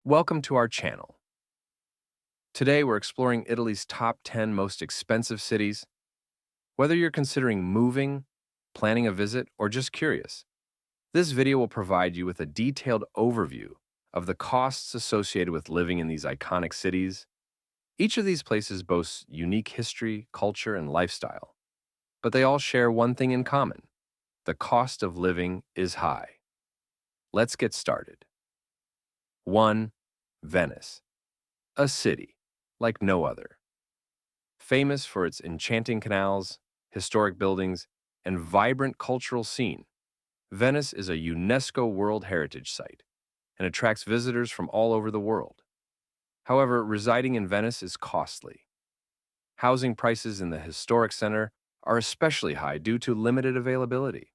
Welcome to our channel. Today we're exploring Italy's top 10 most expensive cities. Whether you're considering moving, planning a visit, or just curious, this video will provide you with a detailed overview of the costs associated with living in these iconic cities. Each of these places boasts unique history, culture, and lifestyle, but they all share one thing in common: the cost of living is high. Let's get started. 1. Venice, a city like no other. Famous for its enchanting canals, historic buildings, and vibrant cultural scene, Venice is a UNESCO World Heritage Site and attracts visitors from all over the world. However, residing in Venice is costly. Housing prices in the historic center are especially high due to limited availability.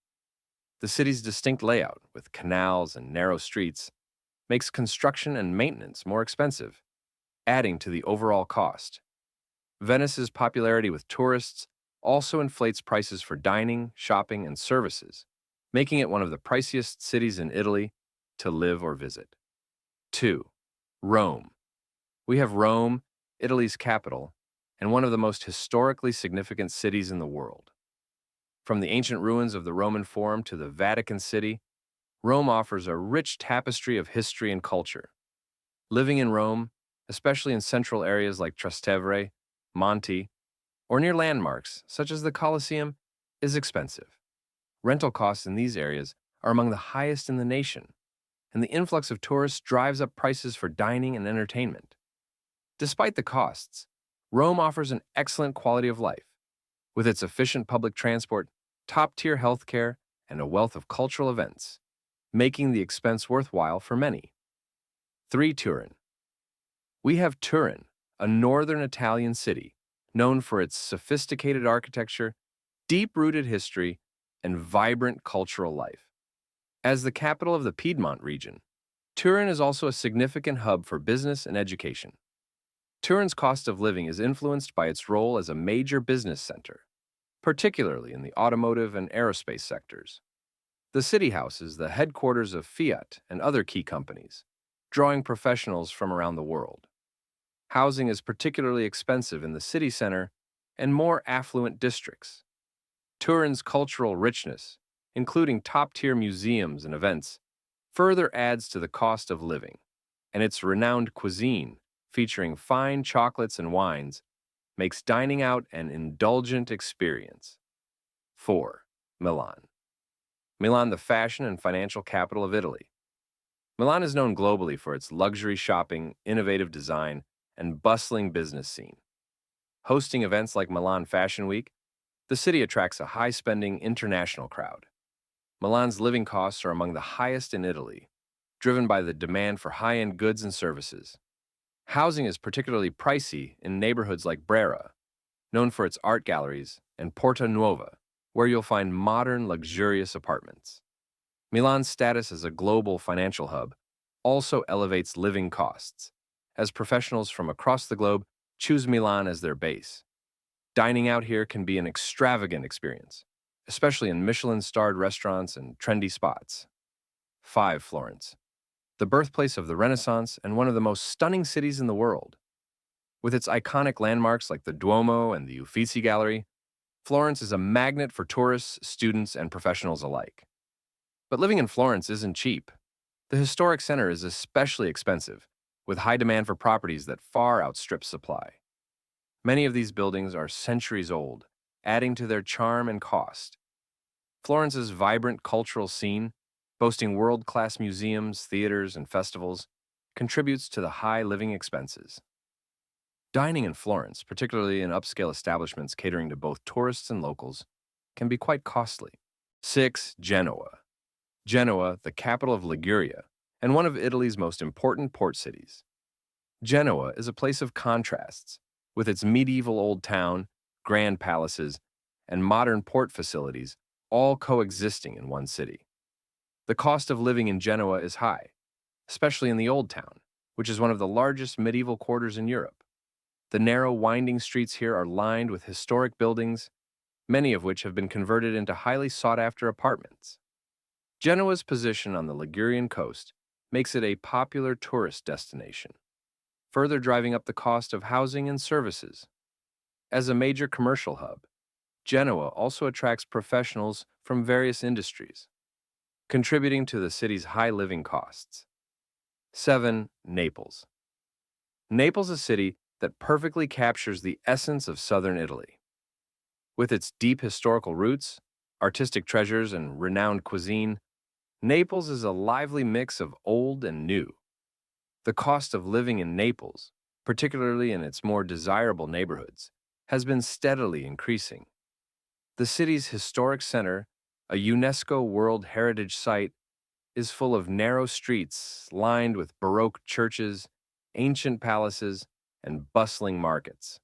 The city's distinct layout, with canals and narrow streets, makes construction and maintenance more expensive, adding to the overall cost. Venice's popularity with tourists also inflates prices for dining, shopping, and services, making it one of the priciest cities in Italy to live or visit. 2. Rome. We have Rome, Italy's capital, and one of the most historically significant cities in the world. From the ancient ruins of the Roman Forum to the Vatican City, Rome offers a rich tapestry of history and culture. Living in Rome, especially in central areas like Trastevere, Monte, or near landmarks such as the Colosseum, is expensive. Rental costs in these areas are among the highest in the nation, and the influx of tourists drives up prices for dining and entertainment. Despite the costs, Rome offers an excellent quality of life, with its efficient public transport, top-tier healthcare, and a wealth of cultural events, making the expense worthwhile for many. 3. Turin. We have Turin, a northern Italian city known for its sophisticated architecture, deep-rooted history, and vibrant cultural life. As the capital of the Piedmont region, Turin is also a significant hub for business and education. Turin's cost of living is influenced by its role as a major business center, particularly in the automotive and aerospace sectors. The city houses the headquarters of Fiat and other key companies, drawing professionals from around the world. Housing is particularly expensive in the city center and more affluent districts. Turin's cultural richness, including top-tier museums and events, further adds to the cost of living, and its renowned cuisine, featuring fine chocolates and wines, makes dining out an indulgent experience. 4. Milan. Milan, the fashion and financial capital of Italy. Milan is known globally for its luxury shopping, innovative design, and bustling business scene. Hosting events like Milan Fashion Week, the city attracts a high-spending international crowd. Milan's living costs are among the highest in Italy, driven by the demand for high-end goods and services. Housing is particularly pricey in neighborhoods like Brera, known for its art galleries, and Porta Nuova, where you'll find modern, luxurious apartments. Milan's status as a global financial hub also elevates living costs, as professionals from across the globe choose Milan as their base. Dining out here can be an extravagant experience, especially in Michelin-starred restaurants and trendy spots. 5. Florence. The birthplace of the Renaissance and one of the most stunning cities in the world. With its iconic landmarks like the Duomo and the Uffizi Gallery, Florence is a magnet for tourists, students, and professionals alike. But living in Florence isn't cheap. The historic center is especially expensive, with high demand for properties that far outstrip supply. Many of these buildings are centuries old, adding to their charm and cost. Florence's vibrant cultural scene, boasting world-class museums, theaters, and festivals, contributes to the high living expenses. Dining in Florence, particularly in upscale establishments catering to both tourists and locals, can be quite costly. 6. Genoa. Genoa, the capital of Liguria, and one of Italy's most important port cities. Genoa is a place of contrasts, with its medieval old town, grand palaces, and modern port facilities all coexisting in one city. The cost of living in Genoa is high, especially in the Old Town, which is one of the largest medieval quarters in Europe. The narrow, winding streets here are lined with historic buildings, many of which have been converted into highly sought-after apartments. Genoa's position on the Ligurian coast makes it a popular tourist destination, further driving up the cost of housing and services. As a major commercial hub, Genoa also attracts professionals from various industries, contributing to the city's high living costs. 7. Naples. Naples is a city that perfectly captures the essence of southern Italy. With its deep historical roots, artistic treasures, and renowned cuisine, Naples is a lively mix of old and new. The cost of living in Naples, particularly in its more desirable neighborhoods, has been steadily increasing. The city's historic center, a UNESCO World Heritage Site, is full of narrow streets lined with Baroque churches, ancient palaces, and bustling markets.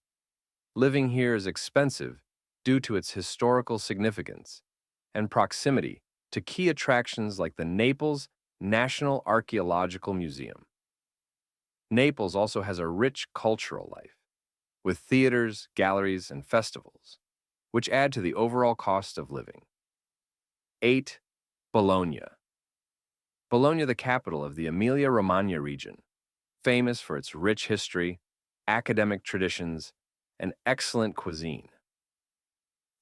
Living here is expensive due to its historical significance and proximity to key attractions like the Naples National Archaeological Museum. Naples also has a rich cultural life, with theaters, galleries, and festivals, which add to the overall cost of living. 8. Bologna. Bologna, the capital of the Emilia-Romagna region, famous for its rich history, academic traditions, and excellent cuisine.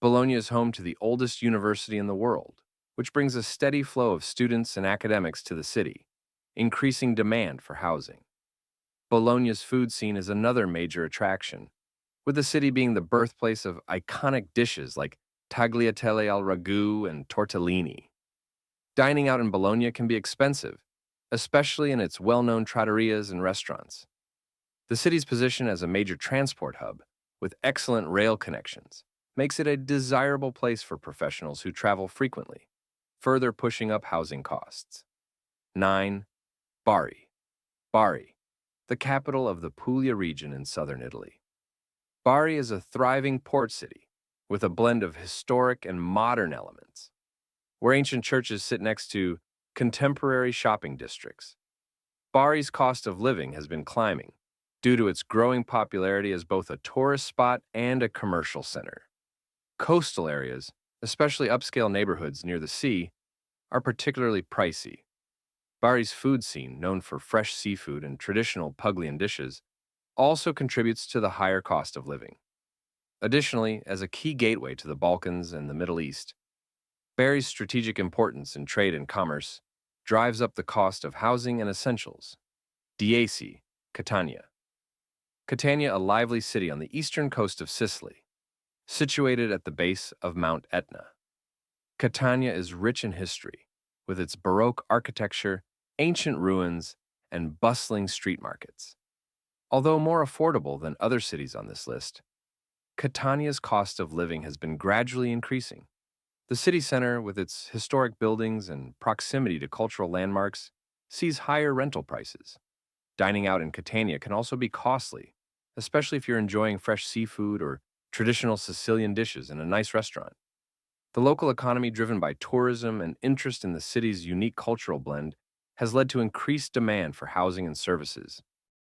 Bologna is home to the oldest university in the world, which brings a steady flow of students and academics to the city, increasing demand for housing. Bologna's food scene is another major attraction, with the city being the birthplace of iconic dishes like tagliatelle al ragu and tortellini. Dining out in Bologna can be expensive, especially in its well-known trattorias and restaurants. The city's position as a major transport hub, with excellent rail connections, makes it a desirable place for professionals who travel frequently, further pushing up housing costs. 9. Bari. Bari, the capital of the Puglia region in southern Italy. Bari is a thriving port city with a blend of historic and modern elements, where ancient churches sit next to contemporary shopping districts. Bari's cost of living has been climbing due to its growing popularity as both a tourist spot and a commercial center. Coastal areas, especially upscale neighborhoods near the sea, are particularly pricey. Bari's food scene, known for fresh seafood and traditional Puglian dishes, also contributes to the higher cost of living. Additionally, as a key gateway to the Balkans and the Middle East, Bari's strategic importance in trade and commerce drives up the cost of housing and essentials. 10. Catania. Catania, a lively city on the eastern coast of Sicily, situated at the base of Mount Etna. Catania is rich in history, with its Baroque architecture, ancient ruins, and bustling street markets. Although more affordable than other cities on this list, Catania's cost of living has been gradually increasing. The city center, with its historic buildings and proximity to cultural landmarks, sees higher rental prices. Dining out in Catania can also be costly, especially if you're enjoying fresh seafood or traditional Sicilian dishes in a nice restaurant. The local economy, driven by tourism and interest in the city's unique cultural blend, has led to increased demand for housing and services.